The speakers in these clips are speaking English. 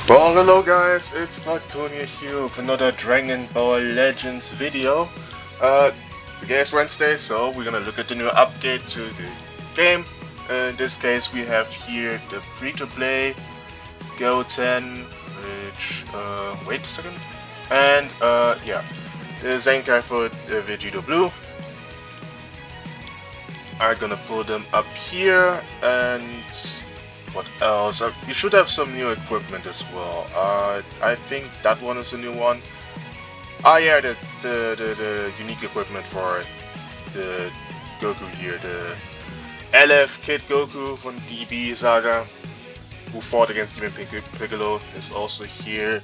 Well, hello guys, it's Laconia here with another Dragon Ball Legends video. Today is Wednesday, so we're gonna look at the new update to the game. In this case, we have here the free-to-play Goten, which, wait a second, and, yeah, the Zenkai Vegeto Blue. I'm gonna pull them up here, and what else? You should have some new equipment as well. I think that one is a new one. Ah, yeah, the unique equipment for the Goku here, the LF Goku from DB Saga, who fought against even Piccolo, is also here.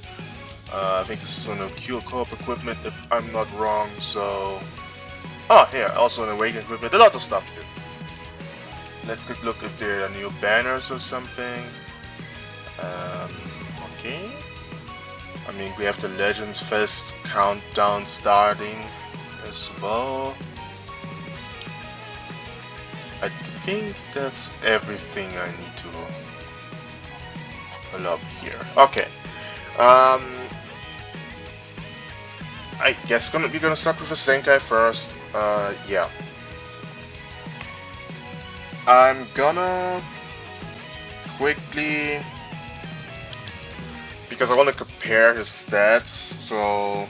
I think this is on a Q Co-op equipment, if I'm not wrong. So, oh, here also an Awakening equipment. A lot of stuff here. Let's take a look if there are new banners or something. Okay. I mean, we have the Legends Fest countdown starting as well. I think that's everything I need to pull up here. Okay. I guess we're gonna start with the Zenkai first. Yeah. I'm gonna quickly, because I want to compare his stats, so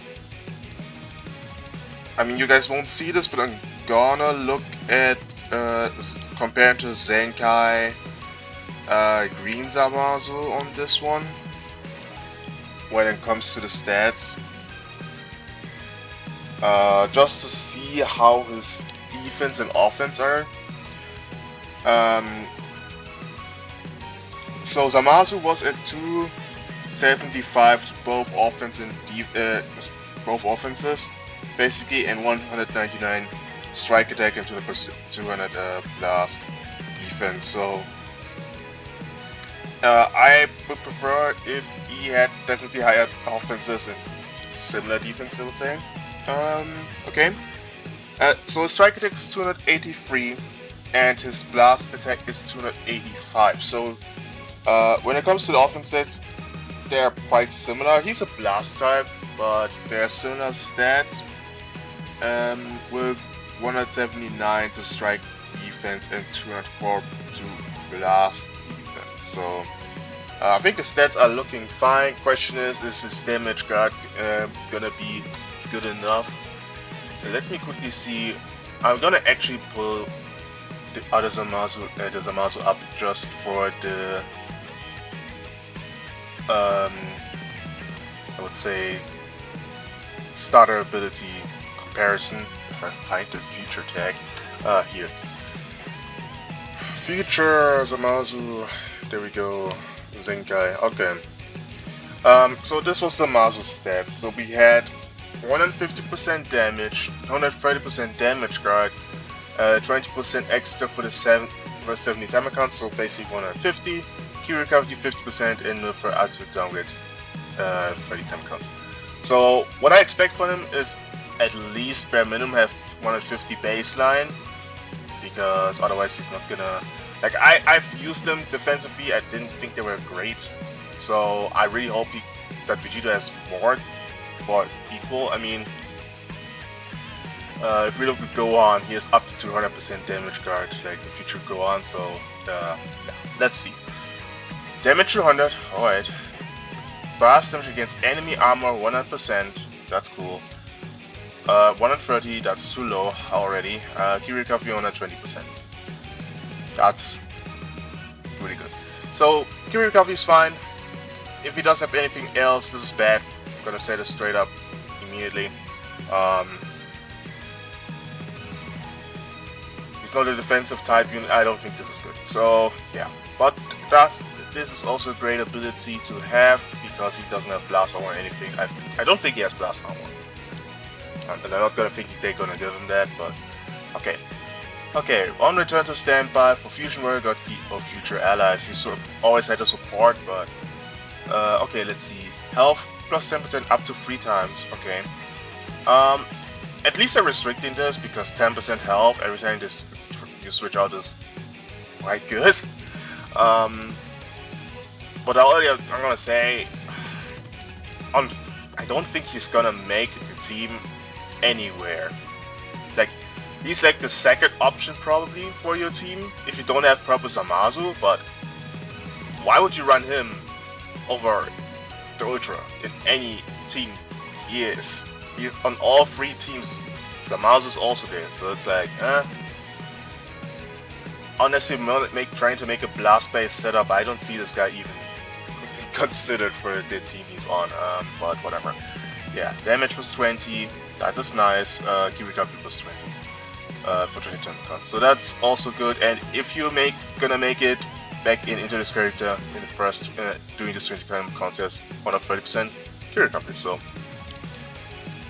I mean you guys won't see this, but I'm gonna look at compared to Zenkai Green Zamasu on this one when it comes to the stats, just to see how his defense and offense are. So Zamasu was at 275 to both offense and both offenses, basically, and 199 strike attack and 200 blast defense. So I would prefer if he had definitely higher offenses and similar defense, I would say. Okay. So his strike attack is 283. And his blast attack is 285. So when it comes to the offense stats, they're quite similar. He's a blast type, but they're similar stats, with 179 to strike defense and 204 to blast defense. So I think the stats are looking fine. Question is his damage guard gonna be good enough? Let me quickly see. I'm gonna actually pull the other Zamasu up just for the I would say starter ability comparison. If I find the future tag, here, future Zamasu. There we go, Zenkai. Okay. So this was Zamasu stats. So we had 150% damage, 130% damage guard. 20% extra for the 70 time accounts, so basically 150. Key recovery 50% and for auto downgrades 30 time accounts. So what I expect from him is at least bare minimum have 150 baseline, because otherwise he's not gonna, like, I've used them defensively. I didn't think they were great, so I really hope that Vegeta has more or equal. I mean, if we look at Gohan, he is up to 200% damage guard, like the future Gohan, so yeah, let's see. Damage 200, alright. Blast damage against enemy armor 100%, that's cool. 130, that's too low already. Key recovery 120%. That's really good. So, key recovery is fine. If he does have anything else, this is bad. I'm gonna say this straight up immediately. He's not a defensive type unit. I don't think this is good. So yeah, but this is also a great ability to have, because he doesn't have blast armor or anything. I don't think he has blast armor, and I'm not gonna think they're gonna give him that. But okay, on return to standby for Fusion Warrior, got the future allies. He sort of always had a support, but okay, let's see. Health plus 10% up to 3 times. Okay. At least they're restricting this because 10% health every time you switch out is quite good. But I'm gonna say, I don't think he's gonna make the team anywhere. Like, he's like the second option probably for your team if you don't have proper Zamasu, but why would you run him over the Ultra in any team he is? He's on all three teams. Zamasu's also there, so it's like, unless you're trying to make a blast-based setup, I don't see this guy even considered for the team he's on, but whatever. Yeah, damage was 20, that is nice, key recovery was 20 for 20 turn. So that's also good, and if you're gonna make it back into this character in the first, doing this 20 contest, 130% key recovery, so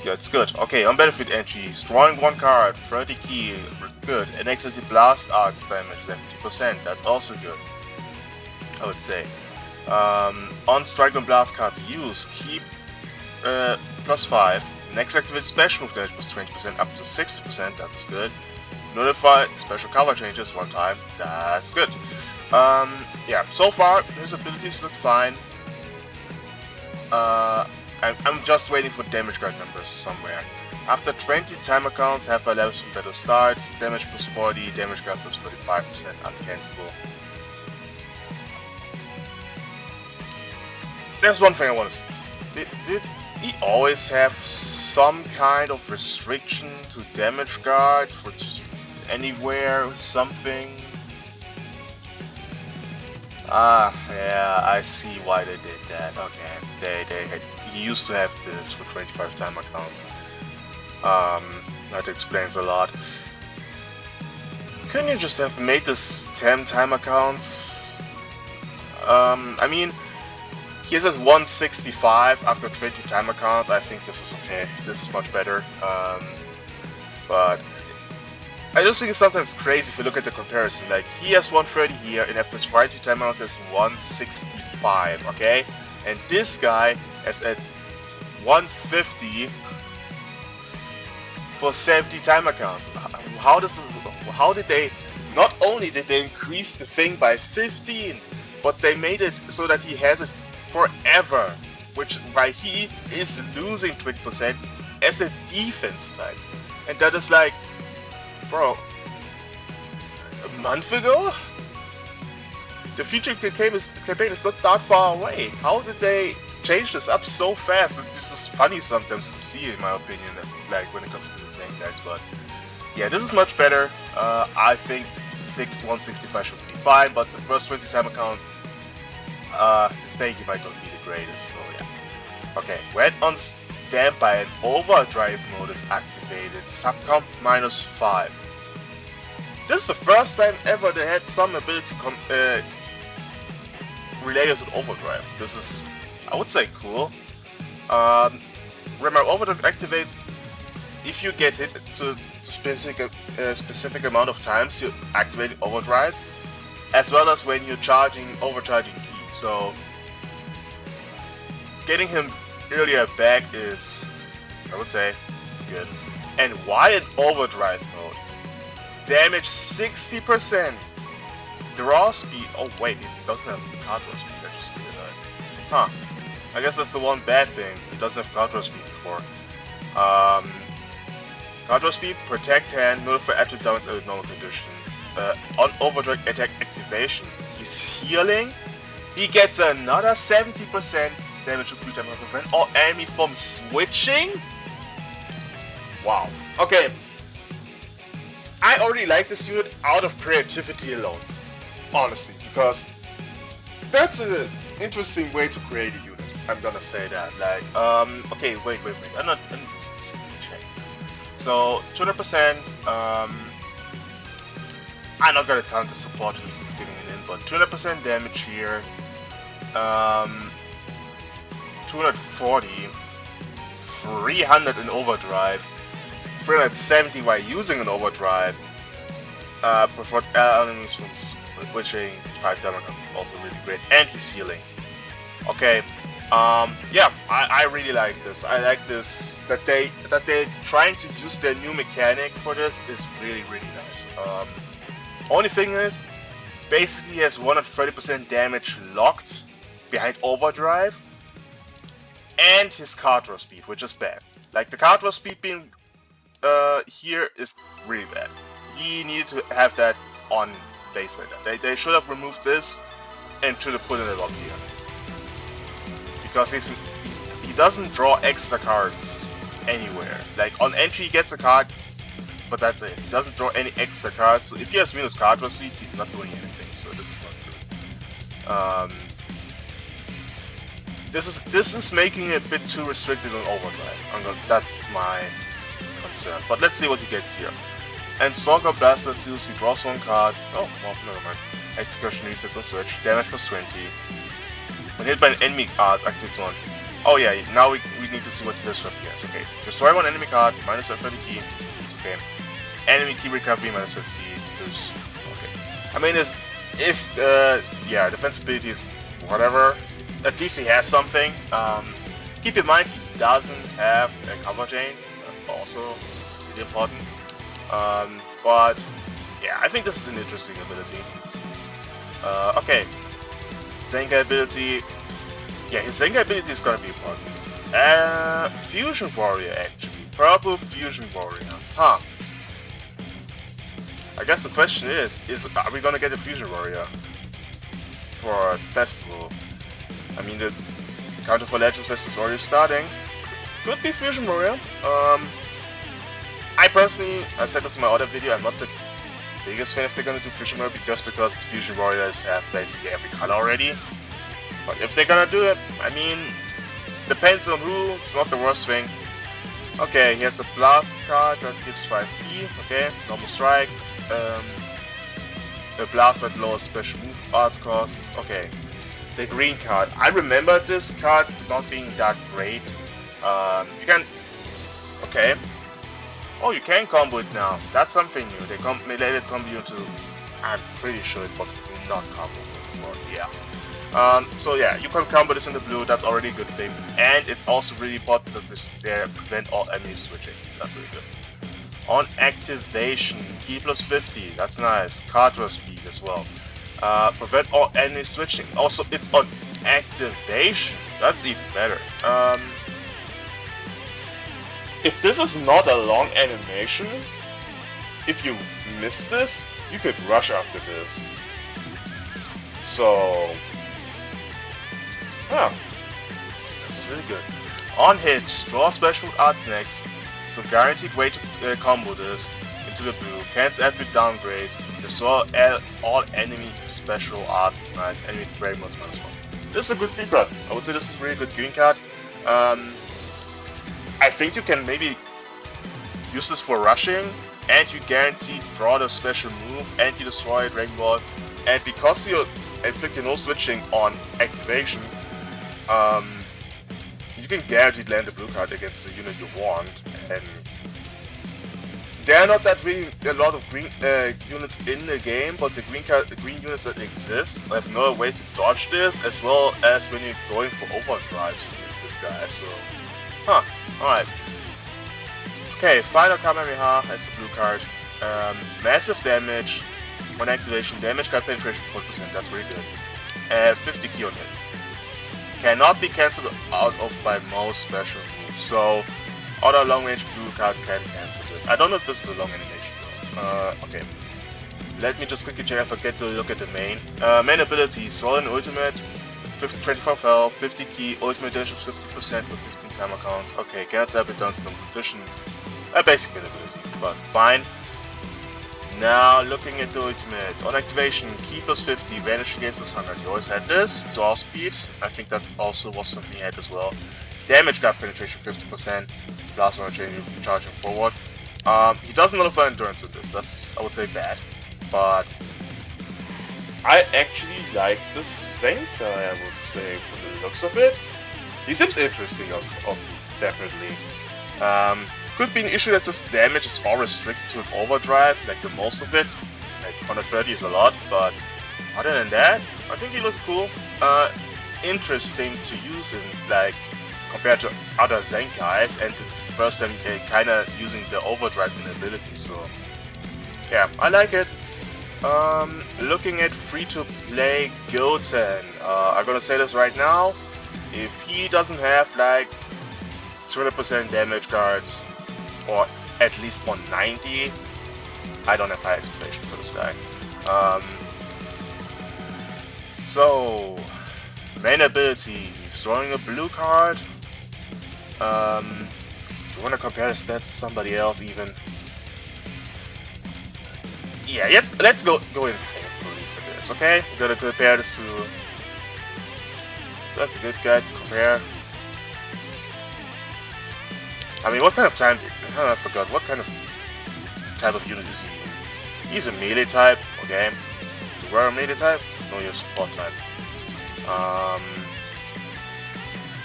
yeah, it's good. Okay, on benefit entries, drawing one card, 30 key, good. And exit blast arts damage, 70%, that's also good, I would say. On strike and blast cards used, keep +5. Next activate special move damage +20% up to 60%, that is good. Notify special cover changes one time, that's good. Yeah, so far his abilities look fine. I'm just waiting for damage card numbers somewhere. After 20 timer counts, have a levels from battle start, damage +40, damage card +45%, uncancelable. There's one thing I want to see. Did he always have some kind of restriction to damage guard for anywhere or something? Ah, yeah, I see why they did that. Okay, he used to have this for 25 timer counts. That explains a lot. Couldn't you just have made this 10 timer counts? I mean, he has 165 after 20 timer counts. I think this is okay. This is much better. But I just think it's sometimes crazy if you look at the comparison. Like, he has 130 here, and after 20 timer counts has 165. Okay, and this guy is at 150 for 70 timer counts. How did they? Not only did they increase the thing by 15, but they made it so that he has it forever, which by he is losing 20% as a defense side, and that is like, bro, a month ago. The future campaign is not that far away. How did they change this up so fast? It's just funny sometimes to see, in my opinion, like when it comes to the same guys. But yeah, this is much better. I think 165 should be fine, but the first 20 time accounts, staying he might not be the greatest. So yeah. Okay, when on standby and overdrive mode is activated, subcomp -5. This is the first time ever they had some ability related to overdrive. This is, I would say, cool. Remember, overdrive activates if you get hit to specific amount of times. You activate overdrive, as well as when you're overcharging key. So getting him earlier back is, I would say, good. And why in overdrive mode? Damage 60%. Draw speed. Oh wait, he doesn't have card draw speed. I just realized. Huh. I guess that's the one bad thing. He doesn't have card draw speed before. Card draw speed, protect hand, notify attribute damage under normal conditions. On overdrive attack activation, he's healing. He gets another 70% damage to free time to prevent all enemy from switching. Wow. Okay. I already like this unit out of creativity alone, honestly, because that's an interesting way to create a unit. I'm gonna say that. Like, okay, wait. I need to check this. So 200%. I'm not gonna count the support he's giving it in, but 200% damage here. 240, 300 in overdrive. 370 while using an overdrive. Preferred enemies from switching 5 damage, it's also really great, and he's healing. Okay, Yeah, I really like this. I like this that they're trying to use their new mechanic for this is really nice. Only thing is, basically he has 130% damage locked behind overdrive, and his card draw speed, which is bad. Like the card draw speed being here is really bad. He needed to have that on base later. They should have removed this and should have put in a lock here. Because he doesn't draw extra cards anywhere. Like on entry he gets a card, but that's it. He doesn't draw any extra cards. So if he has minus card draw speed, he's not doing anything. So this is not good. This is making it a bit too restricted on overdrive. That's my concern. But let's see what he gets here. And Stalker Blaster 2, he draws one card. Oh, well, never mind. Execution resets on switch. Damage plus 20. When hit by an enemy card, activates one. Oh yeah, now we need to see what this from here is. Okay. Destroy one enemy card, minus 30 key. It's okay. Enemy key recovery, minus 50. There's okay. I mean, yeah, defensibility is whatever. At least he has something. Keep in mind he doesn't have a cover chain. That's also really important. But yeah, I think this is an interesting ability. Okay. Zenkai ability. Yeah, his Zenkai ability is gonna be important. Fusion Warrior actually. Purple Fusion Warrior. Huh. I guess the question is are we gonna get a Fusion Warrior for a festival? I mean, the Counter for Legends Fest is already starting. Could be Fusion Warrior. I personally, I said this in my other video, I'm not the biggest fan if they're gonna do Fusion Warrior, just because Fusion Warriors have basically every color already. But if they're gonna do it, I mean, depends on who, it's not the worst thing. Okay, he has a Blast card that gives 5 key, okay, normal strike. A Blast that lowers special move arts cost, okay. The green card, I remember this card not being that great. You can, okay. Oh, you can combo it now. That's something new. They let it combo you to. I'm pretty sure it was not combo before. Yeah. So yeah, you can combo this in the blue. That's already a good thing, and it's also really important because they prevent all enemies switching. That's really good. On activation, key plus 50. That's nice. Card draw speed as well. Prevent all enemies switching. Also, it's on activation. That's even better. If this is not a long animation, if you miss this, you could rush after this. So, yeah, this is really good. On hit, draw special arts next. So guaranteed way to combo this into the blue. Cancel epic downgrades. Destroy all enemy special arts is nice. Enemy brave modes -1. This is a good green card. I would say this is a really good green card. I think you can maybe use this for rushing, and you guarantee draw the special move, and you destroy Dragon Ball. And because you're inflicting no switching on activation, you can guaranteed land a blue card against the unit you want. And there are not that really a lot of green units in the game, but the green units that exist have no way to dodge this, as well as when you're going for overdrives with this guy. So, huh. Alright. Okay, final Kamehameha has the blue card. Massive damage. One activation, damage card penetration 40%, that's really good. 50 key on hit. Cannot be cancelled out of by most special moves, so other long range blue cards can cancel this. I don't know if this is a long animation though. Okay. Let me just quickly check, I forget to look at the main. Main abilities, roll an ultimate, 25 health, 50 key, ultimate damage of 50% for 15 timer counts. Okay, cannot zap it down to some conditions. Basic ability, but fine. Now looking at the ultimate. On activation, key plus 50, vanish gate plus 100. You always had this. Draw speed, I think that also was something you had as well. Damage gap penetration 50%. Blast on a chain, charging forward. He doesn't nullify endurance with this. That's, I would say, bad. But I actually like this Zenkai, I would say, from the looks of it. He seems interesting, definitely. Could be an issue that this damage is all restricted to an overdrive, like the most of it. Like 130 is a lot, but other than that, I think he looks cool. interesting to use in, like, compared to other Zenkais, and it's the first time they're kinda using the overdrive ability, so yeah, I like it. Looking at free-to-play Goten, I'm gonna say this right now, if he doesn't have like 200% damage cards, or at least 190, I don't have high expectations for this guy. So, main ability, throwing a blue card. You wanna compare the stats to somebody else even? Yeah, let's go in faithfully for this, okay? We're gonna compare this to... Is that the good guy to compare? I mean, what kind of time... I forgot, what kind of type of unit is he? He's a melee type, okay. You were a melee type? No, you're a support type.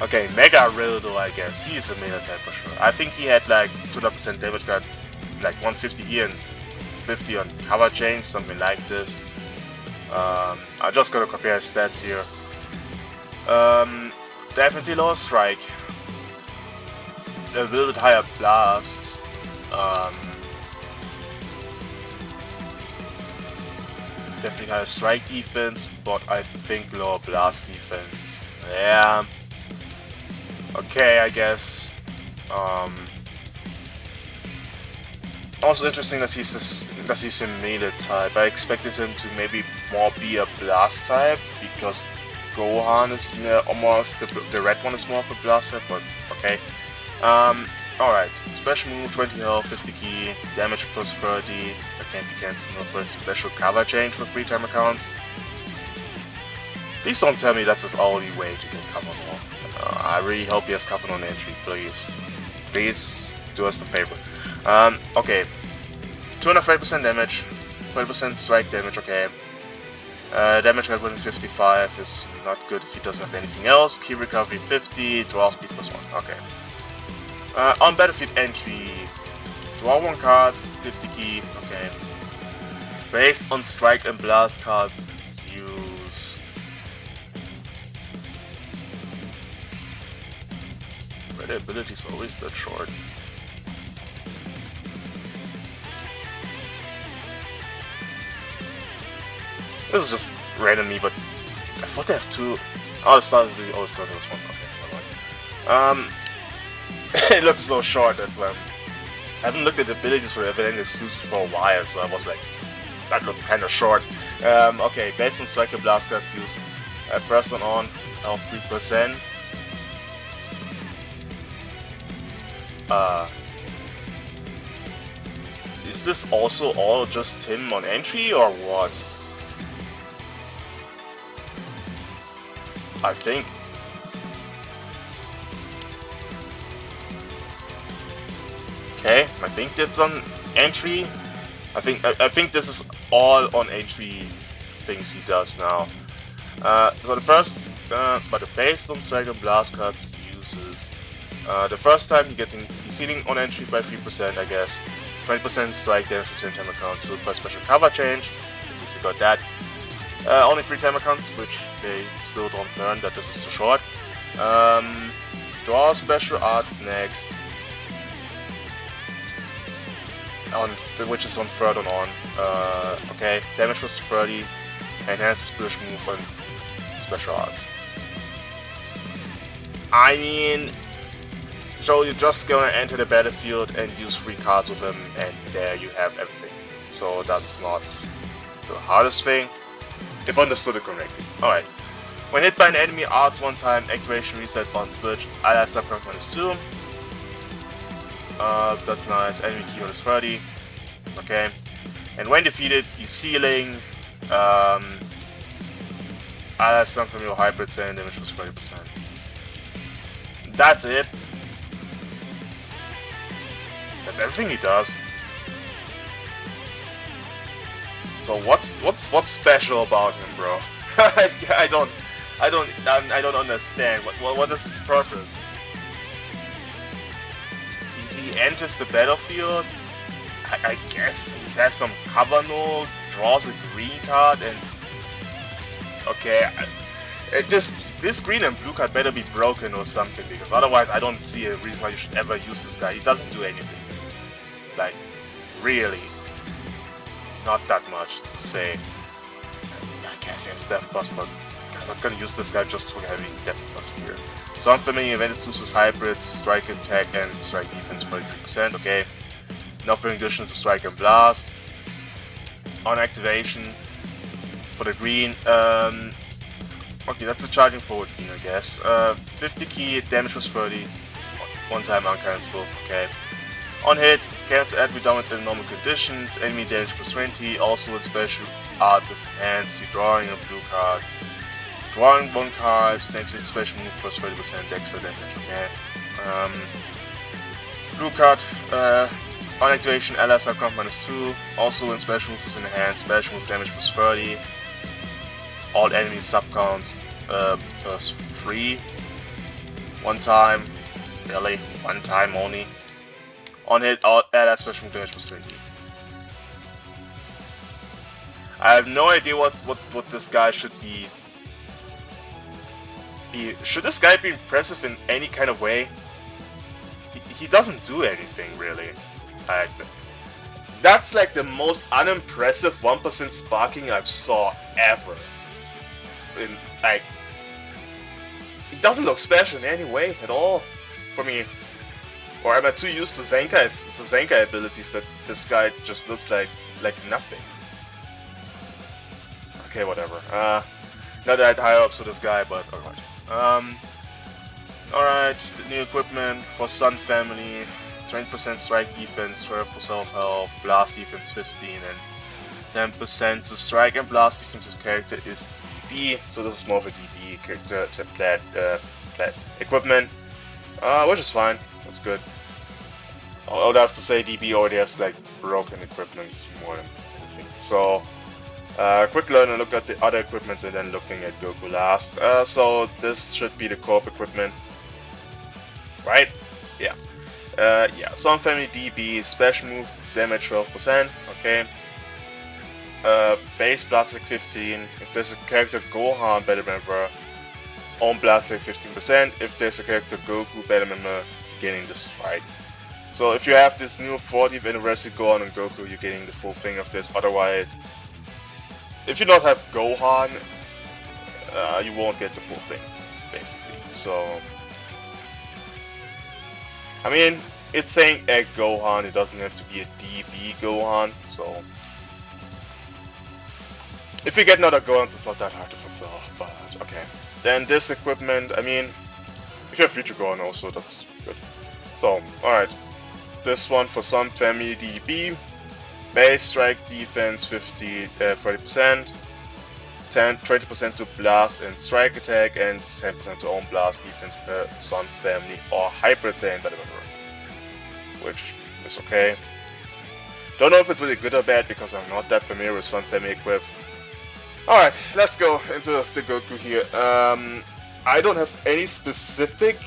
Okay, Mega Rildo, I guess. He's a melee type for sure. I think he had like 200% damage card, like 150 here and 50 on cover change, something like this. I just gotta compare his stats here. Definitely lower strike. A little bit higher blast. Definitely higher strike defense, but I think lower blast defense. Yeah. Okay, I guess. Also interesting that he's a melee type. I expected him to maybe more be a blast type because Gohan is more of the red one is more of a blast type, but okay. Alright. Special move, 20 health, 50 key, damage plus 30. That can't be cancelled for special cover change for free time accounts. Please don't tell me that's his only way to get cover more. I really hope he has cover on entry, please. Please do us the favor. Okay. 230% damage, 30% strike damage, okay. Damage level 55 is not good if he doesn't have anything else. Key recovery 50, draw speed plus 1, okay. On battlefield entry, draw 1 card, 50 key, okay. Based on strike and blast cards, use... The abilities are always that short. This is just randomly, but I thought they have 2. Oh, the start is really always going to this one. Okay, never mind. It looks so short, that's why I haven't looked at the abilities for Evident exclusive for a while, so I was like, that looked kind of short. Okay, based on strike and blast cards use. First on health 3%. Is this also all just him on entry or what? I think. Okay, I think that's on entry. I think this is all on entry things he does now. So the first, but based on strike and blast cards uses. The first time he's healing on entry by 3%, I guess. 20% strike damage for 10 time accounts. So for special cover change, at least you got that. Only 3 time accounts, which they still don't learn that this is too short. Draw special arts next. Which is on third on. Okay, damage was 30. Enhanced splash move on special arts. I mean, so you're just gonna enter the battlefield and use 3 cards with him, and there you have everything. So that's not the hardest thing, if understood it correctly. Alright. When hit by an enemy, arts 1 time, activation resets on switch, ally subcount -2. That's nice, enemy keyword is 30. Okay. And when defeated, he's healing. Ally some from your hybrid and damage was 30%. That's it. That's everything he does. So what's special about him, bro? I don't understand. What is his purpose? He enters the battlefield. I guess he has some cover node, draws a green card, and okay. This green and blue card better be broken or something, because otherwise I don't see a reason why you should ever use this guy. He doesn't do anything. Like, really. Not that much to say. I guess it's Death Plus, but I'm not gonna use this guy just for having Death Plus here. So I'm familiar events with hybrids, strike attack and strike defense 43%, okay. Nothing additional to strike and blast. On activation for the green, okay, that's a charging forward green, I guess. 50 key, damage was 30, one time uncancelable, okay. On hit, cancel every dominance in normal conditions, enemy damage plus 20, also with special arts is enhanced, you're drawing a blue card. Drawing one card, next special move plus 30% extra damage, okay. Blue card, on activation, LS count -2, also when special move is enhanced, special move damage plus 30, all enemy subcounts plus 3, one time, really, one time only. On hit, all LS special move damage plus 20. I have no idea what this guy should be. Should this guy be impressive in any kind of way? He doesn't do anything really. That's like the most unimpressive 1% sparking I've saw ever. Like, he doesn't look special in any way at all for me. Or am I too used to Zenkai abilities that this guy just looks like nothing? Okay, whatever. Not that I'd higher ups for this guy, but alright. Alright, the new equipment for Sun Family, 20% strike defense, 12% health, blast defense 15, and 10% to strike and blast defense. His character is DB, so this is more of a DB character that equipment, which is fine. That's good. I would have to say DB already has like broken equipments more than anything. So. Quick learn and look at the other equipment and then looking at Goku last. So this should be the co-op equipment, right? Yeah. Yeah. Sun Family DB, special move damage 12%. Okay. Base plastic 15. If there's a character Gohan battle member, on plastic 15%. If there's a character Goku battle member, you're getting the strike. So if you have this new 40th anniversary Gohan and Goku, you're getting the full thing of this. Otherwise, if you don't have Gohan, you won't get the full thing, basically. So, I mean, it's saying Egg Gohan, it doesn't have to be a DB Gohan, so. If you get another Gohans, it's not that hard to fulfill, but okay. Then this equipment, I mean, if you have Future Gohan also, that's good. So, alright. This one for Sun Family DB. Base strike defense 30%, 20% to blast and strike attack, and 10% to own blast defense per Sun Family or hybrid battle member, which is okay. Don't know if it's really good or bad because I'm not that familiar with Sun Family equips. Alright, let's go into the Goku here. I don't have any specific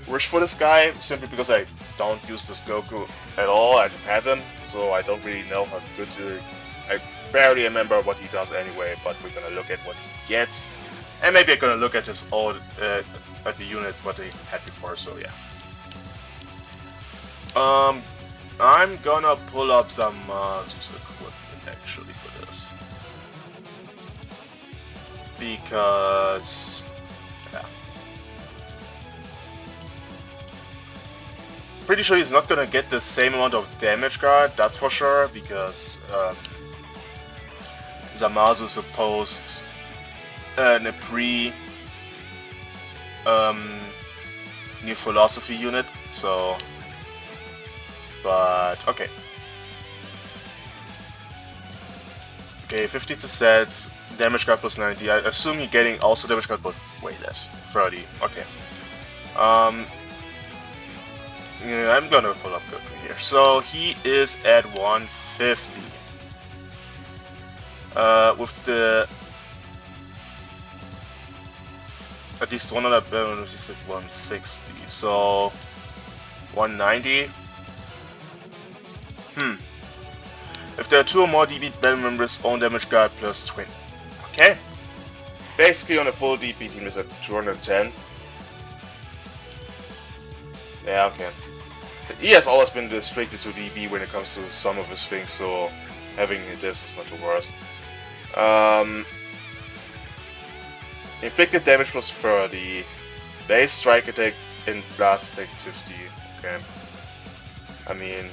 wish for this guy, simply because I don't use this Goku at all. I don't have him, so I don't really know how good he is. I barely remember what he does anyway, but we're gonna look at what he gets. And maybe I'm gonna look at his old, at the unit, what he had before, so yeah. I'm gonna pull up some Mazu's equipment actually for this. Because, yeah. Pretty sure he's not gonna get the same amount of damage card, that's for sure, because Zamasu supposed in a new philosophy unit, so, but okay. Okay, 52 sets, damage card plus 90. I assume you're getting also damage card, but way less, 30. Okay. Yeah, I'm gonna pull up Goku here. So he is at 150. With the at least one of the bonus is at 160. So 190. If there are 2 or more DB battle members, own damage card plus 20. Okay. basically on a full DP team is at 210. Yeah, okay. He has always been restricted to DB when it comes to some of his things, so having this is not the worst. Inflicted damage was 30. Base strike attack and blast attack 50. Okay. I mean,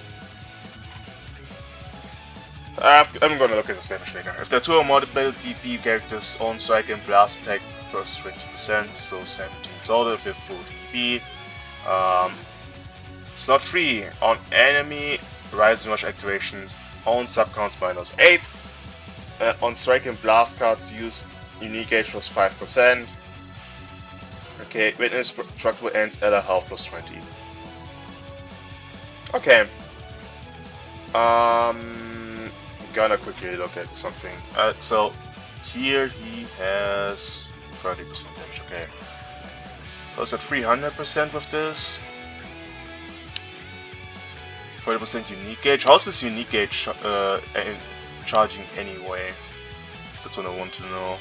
I'm gonna look at the damage later. If there are two or more battle DP characters on strike and blast attack plus 20%, so 17 total with full DP. Slot 3 on enemy Rising Rush activations on subcounts -8. On strike and blast cards use unique gauge plus 5%. Okay, witness destructible ends at a health plus 20. Okay. Gonna quickly look at something. So here he has 30% damage. Okay. So it's at 300% with this. 40% unique gauge. How's this unique gauge charging anyway? That's what I want to know.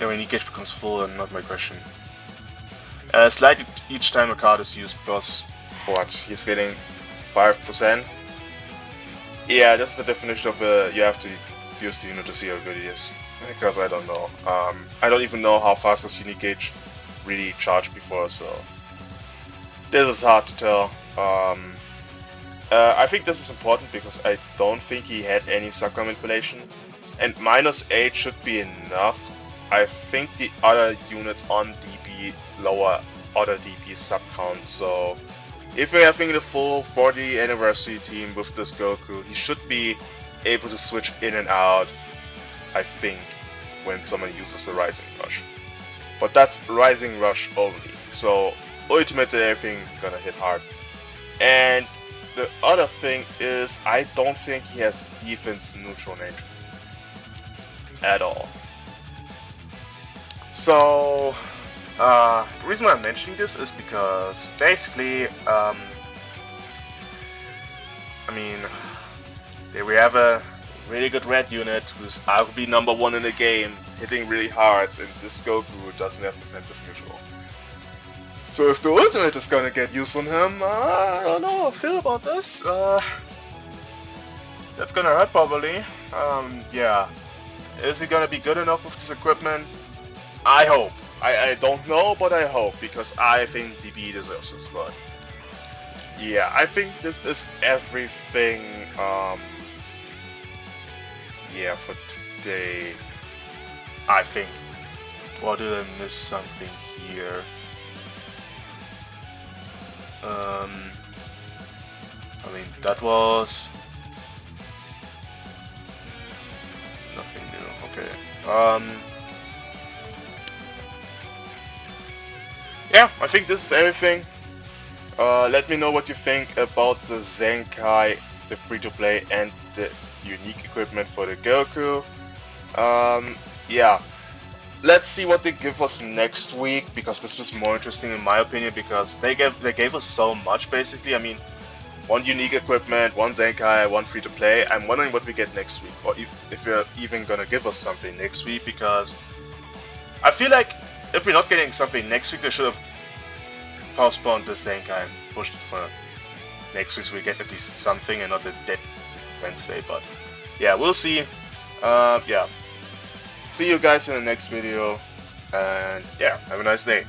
Yeah, when unique gauge becomes full, and not my question. Slight each time a card is used plus what? He's getting 5%. Yeah, that's the definition of you have to use the unit to see how good he is. Because I don't know. I don't even know how fast this unique gauge really charged before, so this is hard to tell. I think this is important because I don't think he had any subcount manipulation, and -8 should be enough. I think the other units on DP lower other DP subcounts, so if we're having the full 40th anniversary team with this Goku, he should be able to switch in and out, I think, when someone uses the Rising Rush. But that's Rising Rush only, so ultimates and everything gonna hit hard. And the other thing is, I don't think he has defense neutral nature at all. So the reason why I'm mentioning this is because basically, I mean, there we have a really good red unit who's arguably #1 in the game, hitting really hard, and this Goku doesn't have defensive neutral. So if the ultimate is gonna get used on him, I don't know how I feel about this. That's gonna hurt probably. Yeah. Is he gonna be good enough with this equipment? I hope. I don't know, but I hope, because I think DB deserves this, but yeah, I think this is everything, yeah, for today, I think. Or did I miss something here? I mean, that was nothing new. Okay. Yeah, I think this is everything. Let me know what you think about the Zenkai, the free-to-play, and the unique equipment for the Goku. Yeah. Let's see what they give us next week, because this was more interesting in my opinion, because they gave us so much basically. I mean, one unique equipment, one Zenkai, one free-to-play. I'm wondering what we get next week, or if you're even gonna give us something next week, because I feel like if we're not getting something next week, they should have postponed the Zenkai and pushed it for next week so we get at least something and not a dead Wednesday. But yeah, we'll see. Yeah. See you guys in the next video, and yeah, have a nice day.